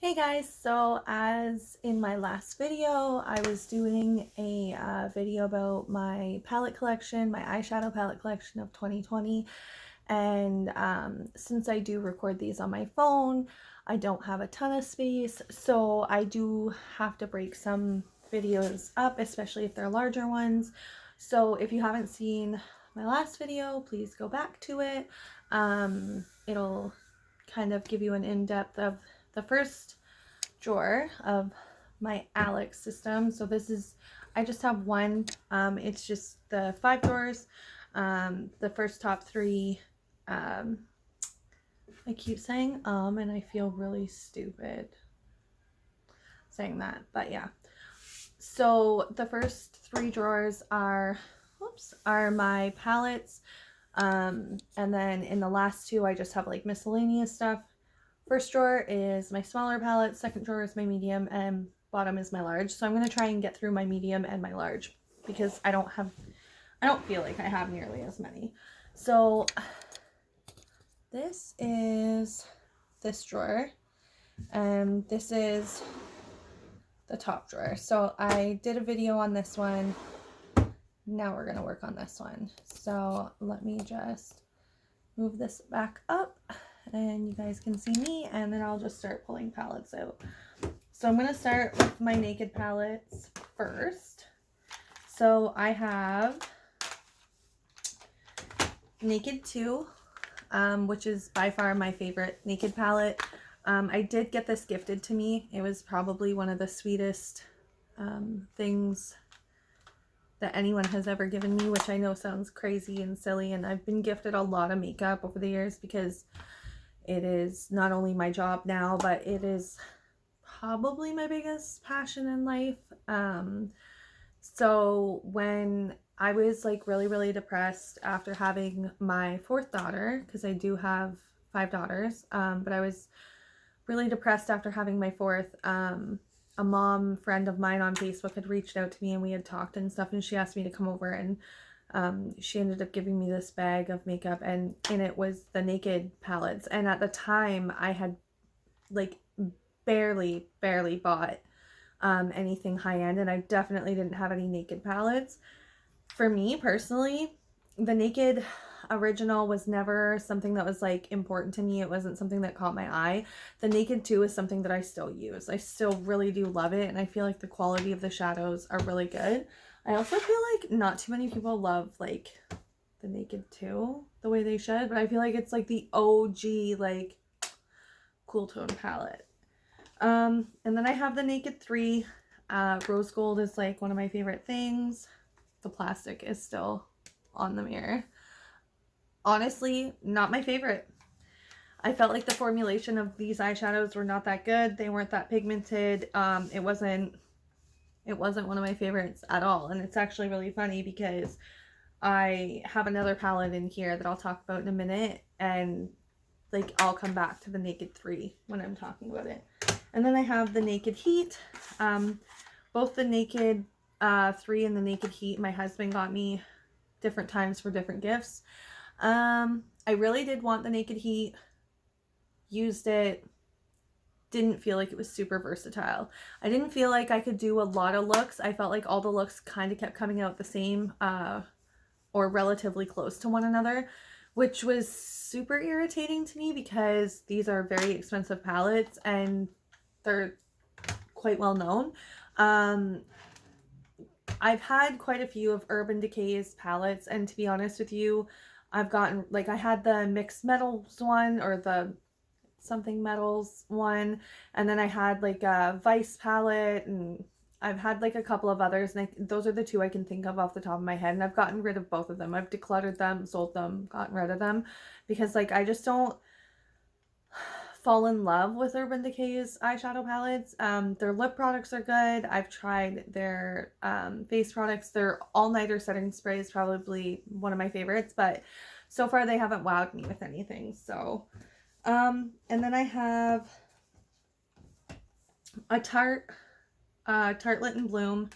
Hey guys, so as in my last video, I was doing a video about my palette collection, my eyeshadow palette collection of 2020, and since I do record these on my phone, I don't have a ton of space, so I do have to break some videos up, especially if they're larger ones. So if you haven't seen my last video, please go back to it. It'll kind of give you an in-depth of the first drawer of my Alex system. So this is, I just have one. It's just the 5 drawers. The first top 3, I keep saying and I feel really stupid saying that, but yeah. So the first 3 drawers are my palettes, and then in the last 2 I just have like miscellaneous stuff. First drawer is my smaller palette, second drawer is my medium, and bottom is my large. So I'm going to try and get through my medium and my large because I don't feel like I have nearly as many. So this is this drawer, and this is the top drawer. So I did a video on this one. Now we're going to work on this one. So let me just move this back up and you guys can see me, and then I'll just start pulling palettes out. So I'm going to start with my naked palettes first. So I have Naked 2, which is by far my favorite naked palette. I did get this gifted to me. It was probably one of the sweetest things that anyone has ever given me, which I know sounds crazy and silly, and I've been gifted a lot of makeup over the years because it is not only my job now, but it is probably my biggest passion in life. So when I was like really depressed after having my 4th daughter, because I do have 5 daughters, but I was really depressed after having my 4th. A mom friend of mine on Facebook had reached out to me and we had talked and stuff, and she asked me to come over, and she ended up giving me this bag of makeup, and in it was the naked palettes. And at the time I had like barely bought anything high-end, and I definitely didn't have any naked palettes. For me personally, the naked original was never something that was like important to me. It wasn't something that caught my eye. The Naked 2 is something that I still use. I still really do love it, and I feel like the quality of the shadows are really good. I also feel like not too many people love like the Naked 2 the way they should, but I feel like it's like the OG like cool tone palette. And then I have the Naked 3. Rose gold is like one of my favorite things. The plastic is still on the mirror. Honestly, not my favorite. I felt like the formulation of these eyeshadows were not that good. They weren't that pigmented. It wasn't one of my favorites at all. And it's actually really funny because I have another palette in here that I'll talk about in a minute, and like I'll come back to the Naked 3 when I'm talking about it. And then I have the Naked Heat. Both the Naked 3 and the Naked Heat my husband got me different times for different gifts. I really did want the Naked Heat. Used it. Didn't feel like it was super versatile. I didn't feel like I could do a lot of looks. I felt like all the looks kind of kept coming out the same, or relatively close to one another, which was super irritating to me because these are very expensive palettes and they're quite well known. I've had quite a few of Urban Decay's palettes, and to be honest with you, I've gotten, like, I had the Mixed Metals one, or the something metals one, and then I had like a Vice palette, and I've had like a couple of others, and those are the 2 I can think of off the top of my head, and I've gotten rid of both of them. I've decluttered them, sold them, gotten rid of them, because like I just don't fall in love with Urban Decay's eyeshadow palettes. Their lip products are good. I've tried their face products. Their all-nighter setting spray is probably one of my favorites, but so far they haven't wowed me with anything. So and then I have a Tartelette in Bloom.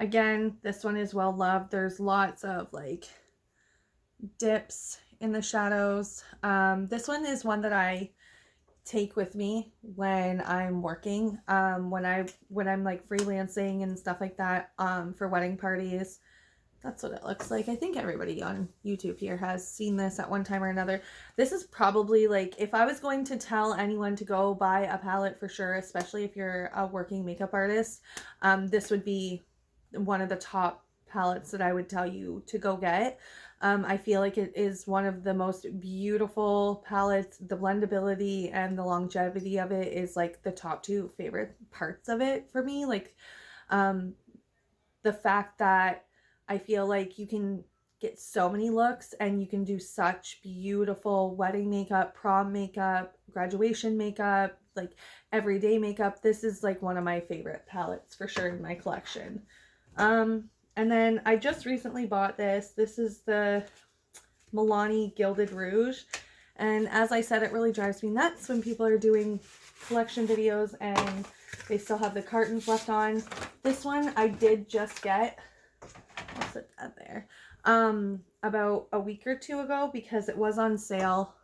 Again, this one is well loved. There's lots of like dips in the shadows. This one is one that I take with me when I'm working, when I'm like freelancing and stuff like that, for wedding parties. That's what it looks like. I think everybody on YouTube here has seen this at one time or another. This is probably like, if I was going to tell anyone to go buy a palette for sure, especially if you're a working makeup artist, this would be one of the top palettes that I would tell you to go get. I feel like it is one of the most beautiful palettes. The blendability and the longevity of it is like the top two favorite parts of it for me. Like, the fact that I feel like you can get so many looks and you can do such beautiful wedding makeup, prom makeup, graduation makeup, like everyday makeup. This is like one of my favorite palettes for sure in my collection. And then I just recently bought this. This is the Milani Gilded Rouge. And as I said, it really drives me nuts when people are doing collection videos and they still have the cartons left on. This one I did just get. I'll put that there. About a week or two ago because it was on sale.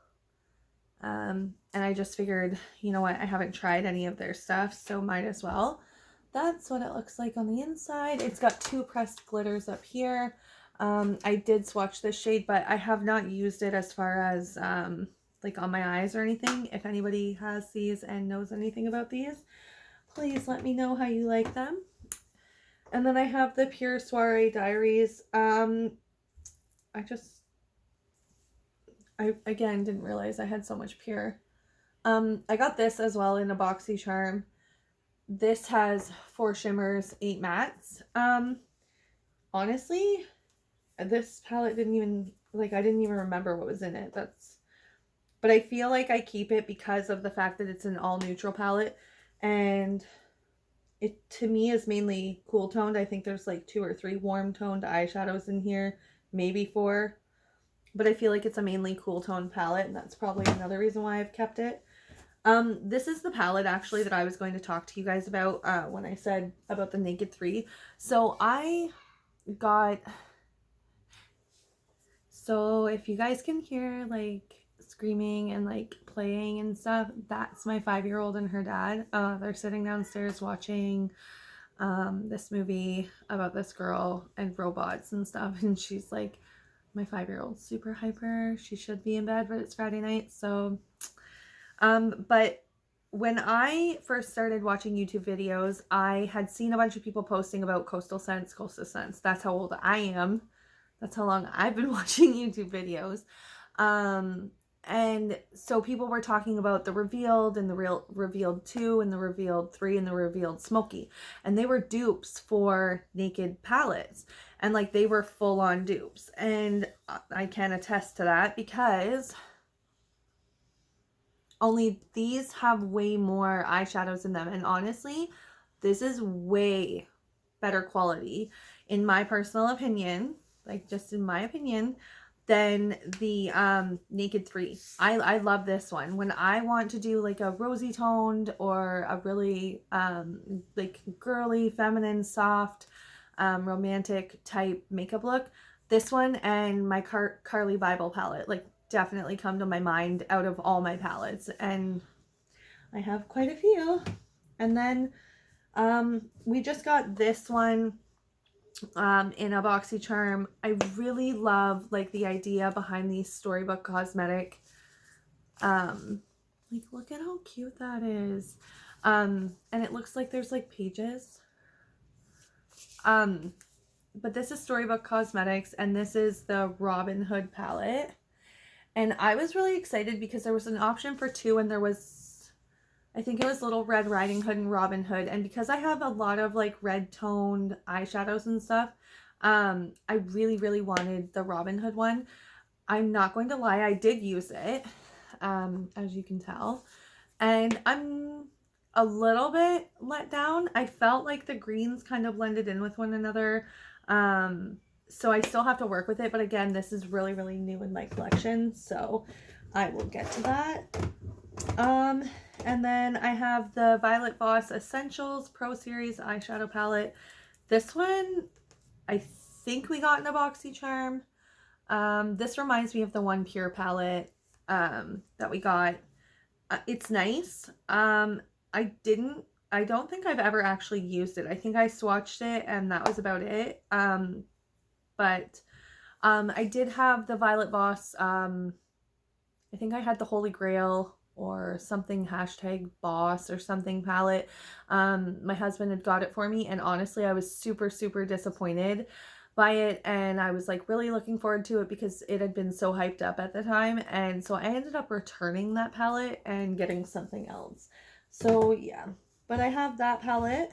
And I just figured, you know what, I haven't tried any of their stuff, so might as well. That's what it looks like on the inside. It's got 2 pressed glitters up here. I did swatch this shade, but I have not used it as far as like on my eyes or anything. If anybody has these and knows anything about these, please let me know how you like them. And then I have the Pure Soiree Diaries. I again didn't realize I had so much Pure. I got this as well in a boxy charm. This has 4 shimmers, 8 mattes. Honestly, this palette didn't even, like, I didn't even remember what was in it. But I feel like I keep it because of the fact that it's an all neutral palette, and it to me is mainly cool toned. I think there's like 2 or 3 warm toned eyeshadows in here, maybe 4, but I feel like it's a mainly cool toned palette, and that's probably another reason why I've kept it. This is the palette actually that I was going to talk to you guys about when I said about the Naked 3. So if you guys can hear like screaming and like playing and stuff, that's my 5-year-old and her dad. They're sitting downstairs watching this movie about this girl and robots and stuff, and she's like, my 5-year-old's super hyper. She should be in bed, but it's Friday night, so but when I first started watching YouTube videos, I had seen a bunch of people posting about Coastal Scents. That's how old I am. That's how long I've been watching YouTube videos. And so people were talking about the Revealed and the Revealed 2 and the Revealed 3 and the Revealed Smoky. And they were dupes for Naked palettes. And like they were full on dupes. And I can attest to that because only these have way more eyeshadows in them. And honestly, this is way better quality, in my personal opinion, like just in my opinion, than the Naked 3. I love this one. When I want to do like a rosy toned or a really like girly, feminine, soft, romantic type makeup look, this one and my Carli Bybel palette like definitely come to my mind out of all my palettes, and I have quite a few. And then we just got this one in a boxy charm. I really love like the idea behind these Storybook Cosmetic. Like look at how cute that is. And it looks like there's like pages. But this is Storybook Cosmetics, and this is the Robin Hood palette. And I was really excited because there was an option for 2, and there was, I think it was Little Red Riding Hood and Robin Hood. And because I have a lot of like red toned eyeshadows and stuff, I really, really wanted the Robin Hood one. I'm not going to lie, I did use it, as you can tell. And I'm a little bit let down. I felt like the greens kind of blended in with one another. So I still have to work with it, but again, this is really, really new in my collection, so I will get to that. And then I have the Violet Voss Essentials Pro Series eyeshadow palette. This one, I think we got in a boxy charm. This reminds me of the One Pure palette that we got. It's nice. I don't think I've ever actually used it. I think I swatched it and that was about it. But I did have the Violet Voss, I think I had the Holy Grail or something, hashtag boss or something palette. My husband had got it for me, and honestly I was super, super disappointed by it, and I was like really looking forward to it because it had been so hyped up at the time, and so I ended up returning that palette and getting something else. So yeah, but I have that palette.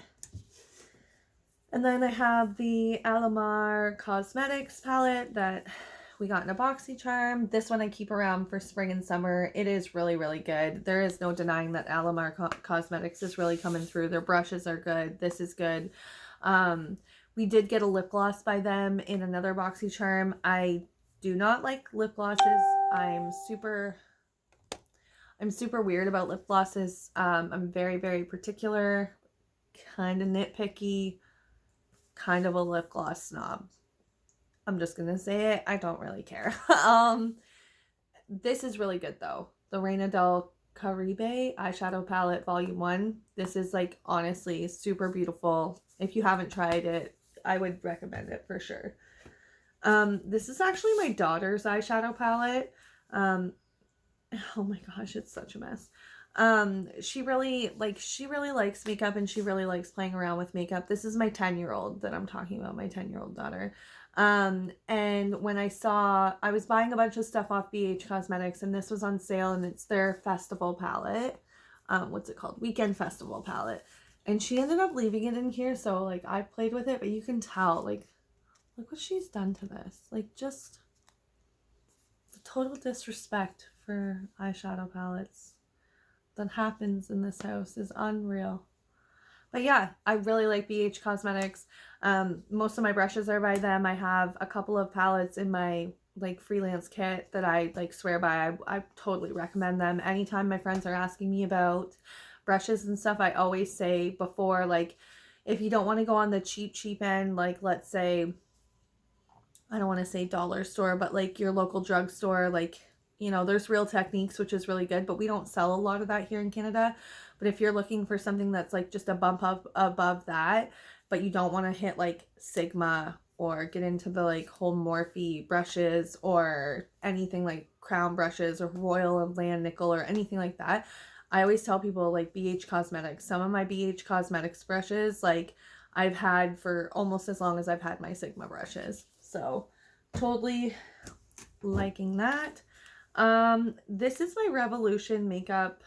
And then I have the Alomar Cosmetics palette that we got in a BoxyCharm. This one I keep around for spring and summer. It is really, really good. There is no denying that Alomar Cosmetics is really coming through. Their brushes are good. This is good. We did get a lip gloss by them in another BoxyCharm. I do not like lip glosses. I'm super weird about lip glosses. I'm very, very particular, kind of nitpicky, kind of a lip gloss snob. I'm just gonna say it. I don't really care. This is really good though. The Reina del Caribe Eyeshadow Palette Volume 1. This is like honestly super beautiful. If you haven't tried it, I would recommend it for sure. This is actually my daughter's eyeshadow palette. Oh my gosh, it's such a mess. She really likes makeup, and she really likes playing around with makeup. This is my 10-year-old that I'm talking about, my 10-year-old daughter. And when I was buying a bunch of stuff off BH Cosmetics, and this was on sale, and it's their festival palette. What's it called? Weekend Festival palette. And she ended up leaving it in here, so like I played with it, but you can tell, like, look what she's done to this. Like, just the total disrespect for eyeshadow palettes that happens in this house is unreal. But yeah, I really like BH Cosmetics. Most of my brushes are by them. I have a couple of palettes in my like freelance kit that I like swear by. I totally recommend them. Anytime my friends are asking me about brushes and stuff, I always say before, like, if you don't want to go on the cheap end, like let's say, I don't want to say dollar store, but like your local drugstore, like, you know, there's Real Techniques, which is really good, but we don't sell a lot of that here in Canada. But if you're looking for something that's like just a bump up above that, but you don't want to hit like Sigma or get into the like whole Morphe brushes or anything like Crown brushes or Royal and Land Nickel or anything like that, I always tell people like BH Cosmetics. Some of my BH Cosmetics brushes, like I've had for almost as long as I've had my Sigma brushes. So totally liking that. This is my Revolution Makeup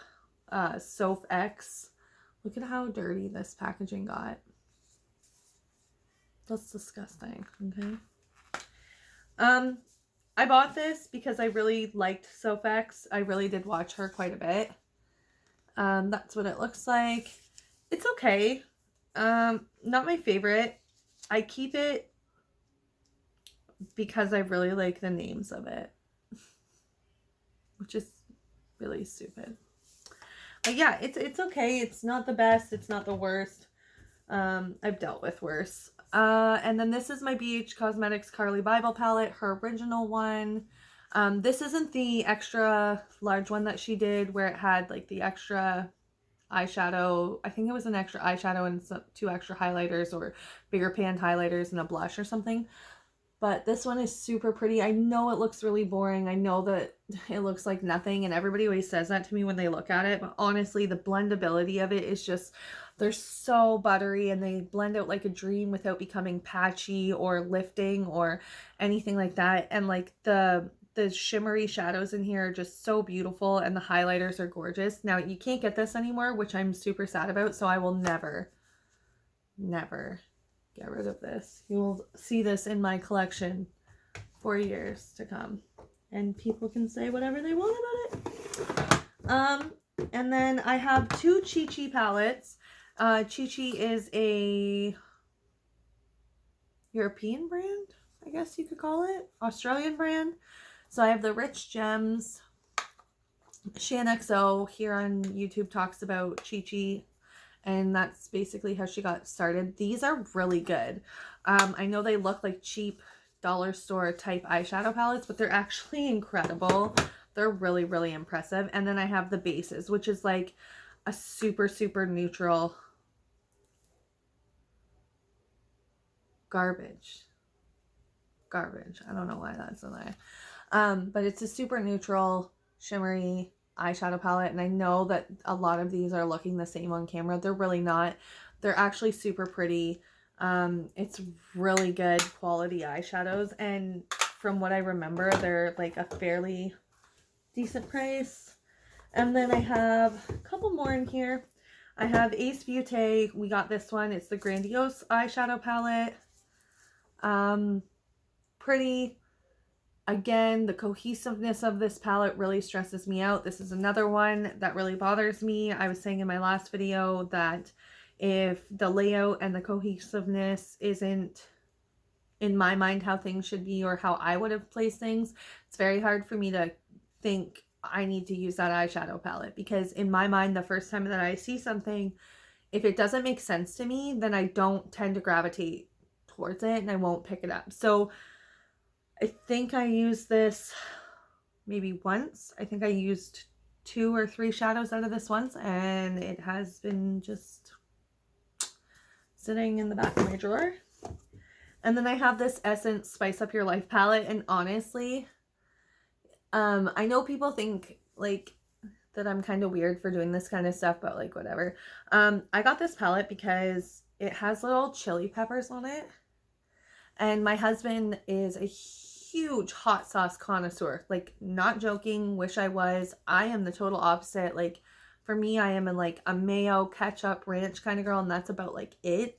Soph X. Look at how dirty this packaging got. That's disgusting. Okay. I bought this because I really liked Soph X. I really did watch her quite a bit. That's what it looks like. It's okay. Not my favorite. I keep it because I really like the names of it, which is really stupid. But yeah, it's okay. It's not the best. It's not the worst. I've dealt with worse. And then this is my BH Cosmetics Carli Bybel palette, her original one. This isn't the extra large one that she did where it had like the extra eyeshadow. I think it was an extra eyeshadow and some, 2 extra highlighters or bigger pan highlighters and a blush or something. But this one is super pretty. I know it looks really boring. I know that it looks like nothing, and everybody always says that to me when they look at it. But honestly, the blendability of it is just, they're so buttery, and they blend out like a dream without becoming patchy or lifting or anything like that. And like the shimmery shadows in here are just so beautiful, and the highlighters are gorgeous. Now, you can't get this anymore, which I'm super sad about, so I will never get rid of this. You will see this in my collection for years to come, and people can say whatever they want about it. And then I have 2 Chichi palettes. Chichi is a European brand, I guess you could call it, Australian brand. So I have the Rich Gems. Shan XO here on YouTube talks about Chichi, and that's basically how she got started. These are really good. I know they look like cheap dollar store type eyeshadow palettes, but they're actually incredible. they're really, really impressive. And then I have the bases, which is like a super, super neutral garbage. I don't know why that's in there. But it's a super neutral, shimmery eyeshadow palette. And I know that a lot of these are looking the same on camera. They're really not. They're actually super pretty. It's really good quality eyeshadows. And from what I remember, they're like a fairly decent price. And then I have a couple more in here. I have Ace Beauté. We got this one. It's the Grandiose eyeshadow palette. Pretty. Again, the cohesiveness of this palette really stresses me out. This is another one that really bothers me. I was saying in my last video that if the layout and the cohesiveness isn't, in my mind, how things should be or how I would have placed things, it's very hard for me to think I need to use that eyeshadow palette, because in my mind, the first time that I see something, if it doesn't make sense to me, then I don't tend to gravitate towards it and I won't pick it up. So I think I used this maybe once. I think I used 2 or 3 shadows out of this once, and it has been just sitting in the back of my drawer. And then I have this Essence Spice Up Your Life palette, and honestly, I know people think like that I'm kind of weird for doing this kind of stuff, but like whatever. I got this palette because it has little chili peppers on it, and my husband is a huge hot sauce connoisseur. Like, not joking, wish I was. I am the total opposite. Like, for me, I am in like a mayo, ketchup, ranch kind of girl, and that's about like it.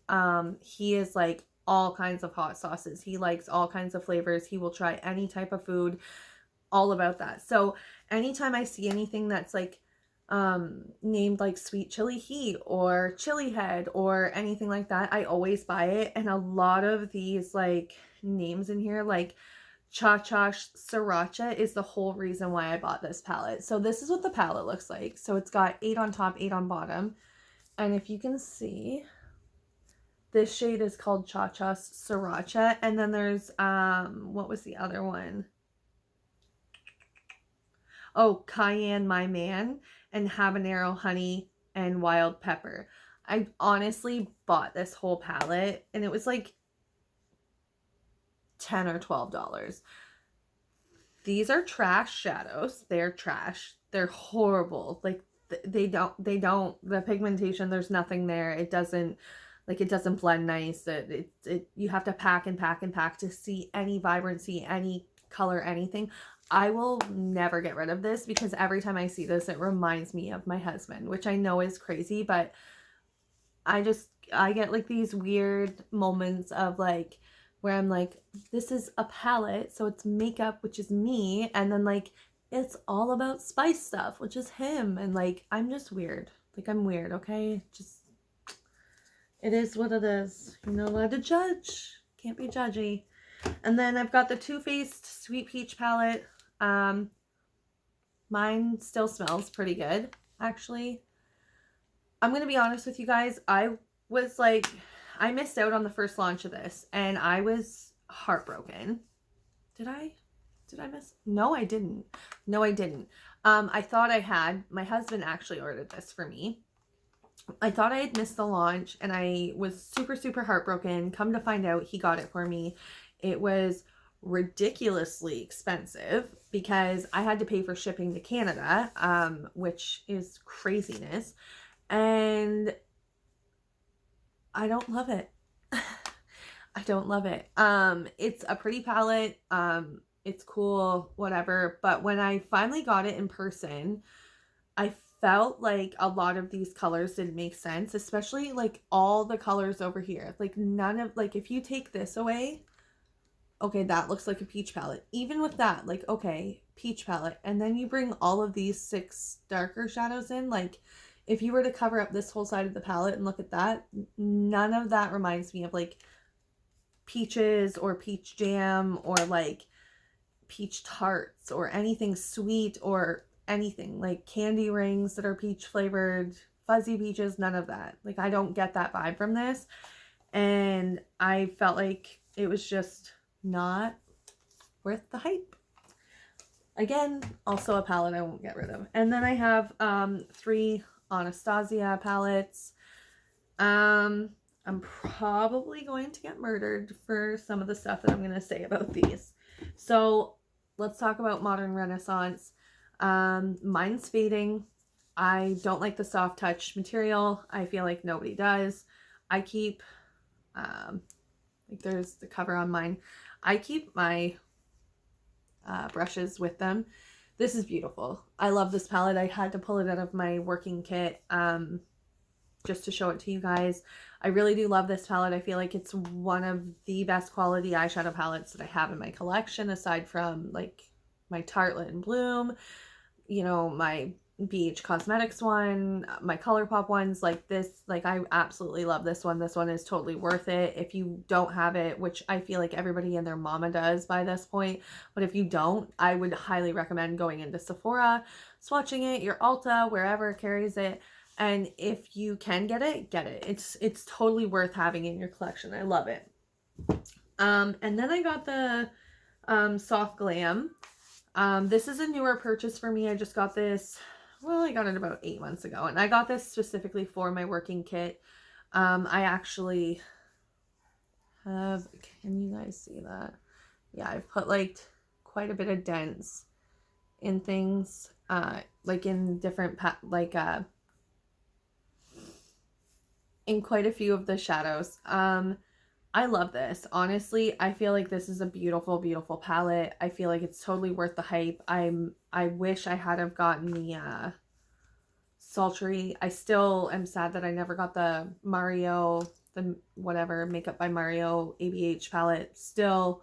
He is like all kinds of hot sauces. He likes all kinds of flavors. He will try any type of food, all about that. So anytime I see anything that's like named like sweet chili heat or chili head or anything like that, I always buy it. And a lot of these like names in here, like Cha-Cha Sriracha, is the whole reason why I bought this palette. So this is what the palette looks like. So it's got 8 on top, 8 on bottom. And if you can see, this shade is called Cha-Cha Sriracha. And then there's, what was the other one? Oh, Cayenne My Man and Habanero Honey and Wild Pepper. I honestly bought this whole palette and it was like $10 or $12. These are trash shadows. They're trash. They're horrible. Like they don't, the pigmentation, there's nothing there. It doesn't blend nice. You have to pack and pack and pack to see any vibrancy, any color, anything. I will never get rid of this because every time I see this, it reminds me of my husband, which I know is crazy, but I get like these weird moments of like, where I'm like, this is a palette, so it's makeup, which is me, and then like, it's all about spice stuff, which is him, and like, I'm just weird. Like, I'm weird, okay? Just, it is what it is. You're not allowed to judge. Can't be judgy. And then I've got the Too Faced Sweet Peach palette. Mine still smells pretty good, actually. I'm going to be honest with you guys. I was like, I missed out on the first launch of this, and I was heartbroken. Did I miss? No, I didn't. No, I didn't. I thought I had. My husband actually ordered this for me. I thought I had missed the launch, and I was super, super heartbroken. Come to find out, he got it for me. It was ridiculously expensive because I had to pay for shipping to Canada, which is craziness. And I don't love it. I don't love it. It's a pretty palette. It's cool, whatever. But when I finally got it in person, I felt like a lot of these colors didn't make sense, especially like all the colors over here. Like none of, like if you take this away, okay, that looks like a peach palette. Even with that, like, okay, peach palette. And then you bring all of these 6 darker shadows in, like if you were to cover up this whole side of the palette and look at that, none of that reminds me of like peaches or peach jam or like peach tarts or anything sweet or anything like candy rings that are peach flavored, fuzzy peaches, none of that. Like I don't get that vibe from this. And I felt like it was just not worth the hype. Again, also a palette I won't get rid of. And then I have 3 Anastasia palettes. I'm probably going to get murdered for some of the stuff that I'm going to say about these. So let's talk about Modern Renaissance. Mine's fading. I don't like the soft touch material. I feel like nobody does. I keep, like there's the cover on mine. I keep my brushes with them. This is beautiful. I love this palette. I had to pull it out of my working kit just to show it to you guys. I really do love this palette. I feel like it's one of the best quality eyeshadow palettes that I have in my collection, aside from like my Tartelette and Bloom, you know, my BH Cosmetics one, my ColourPop ones. Like this, like I absolutely love this one. This one is totally worth it. If you don't have it, which I feel like everybody and their mama does by this point, but if you don't, I would highly recommend going into Sephora, swatching it, your Ulta, wherever carries it. And if you can get it, get it. It's totally worth having in your collection. I love it. And then I got the Soft Glam. This is a newer purchase for me. I just got this, well, I got it about 8 months ago, and I got this specifically for my working kit. I actually have, can you guys see that? Yeah, I've put like quite a bit of dents in things, like in different, in quite a few of the shadows. I love this. Honestly, I feel like this is a beautiful, beautiful palette. I feel like it's totally worth the hype. I wish I had have gotten the Sultry. I still am sad that I never got the Mario, the whatever, Makeup by Mario ABH palette. Still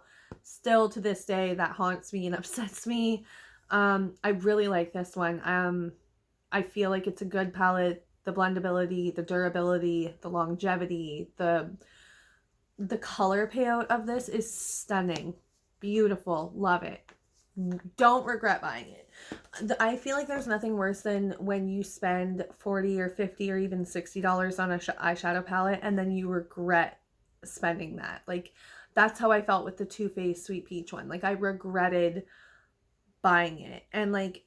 to this day, that haunts me and upsets me. I really like this one. I feel like it's a good palette. The blendability, the durability, the longevity, the color payout of this is stunning. Beautiful. Love it. Don't regret buying it. I feel like there's nothing worse than when you spend $40 or $50 or even $60 on an eyeshadow palette and then you regret spending that. Like, that's how I felt with the Too Faced Sweet Peach one. Like, I regretted buying it. And like,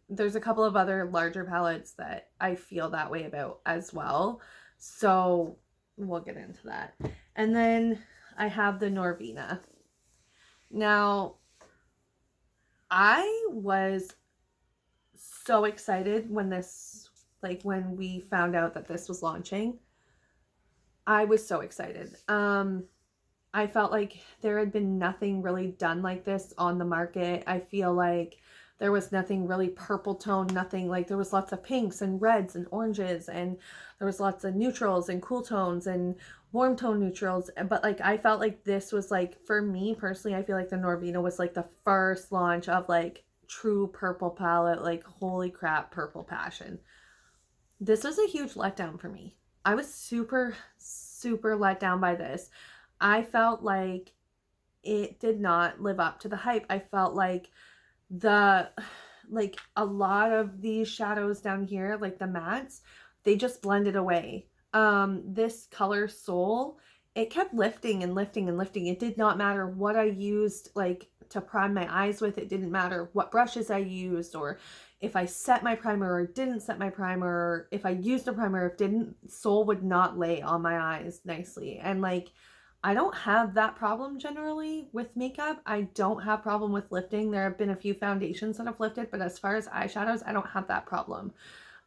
there's a couple of other larger palettes that I feel that way about as well. So we'll get into that. And then I have the Noir Vina. Now, I was so excited when this, like when we found out that this was launching. I was so excited. I felt like there had been nothing really done like this on the market. I feel like there was nothing really purple tone, nothing like, there was lots of pinks and reds and oranges, and there was lots of neutrals and cool tones and warm tone neutrals. But like, I felt like this was like, for me personally, I feel like the Noir Vina was like the first launch of like true purple palette, like holy crap, purple passion. This was a huge letdown for me. I was super let down by this. I felt like it did not live up to the hype. I felt like a lot of these shadows down here, like the mattes, they just blended away. This color Soul, it kept lifting and lifting and lifting. It did not matter what I used like to prime my eyes with. It didn't matter what brushes I used, or if I set my primer or didn't set my primer, or if I used a primer, if didn't, Soul would not lay on my eyes nicely. And like, I don't have that problem generally with makeup. I don't have problem with lifting. There have been a few foundations that have lifted, but as far as eyeshadows, I don't have that problem.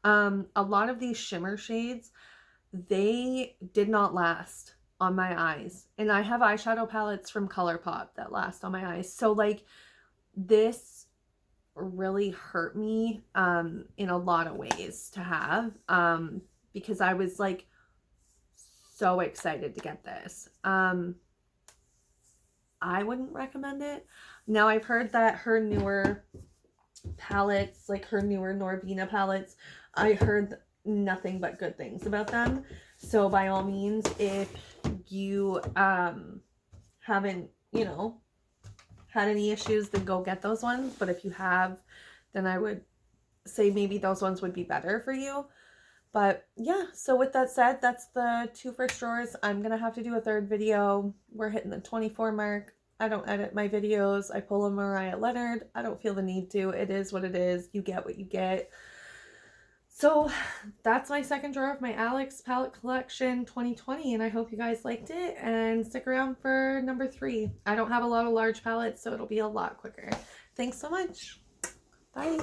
A lot of these shimmer shades, they did not last on my eyes. And I have eyeshadow palettes from ColourPop that last on my eyes. So like, this really hurt me in a lot of ways to have, because I was like, so excited to get this. I wouldn't recommend it. Now, I've heard that her newer palettes, like her newer Noir Vina palettes, I heard nothing but good things about them. So by all means, if you haven't, you know, had any issues, then go get those ones. But if you have, then I would say maybe those ones would be better for you. But yeah, so with that said, that's the 2 first drawers. I'm going to have to do a third video. We're hitting the 24 mark. I don't edit my videos. I pull a Mariah Leonard. I don't feel the need to. It is what it is. You get what you get. So that's my second drawer of my Alex Palette Collection 2020, and I hope you guys liked it, and stick around for number 3. I don't have a lot of large palettes, so it'll be a lot quicker. Thanks so much. Bye.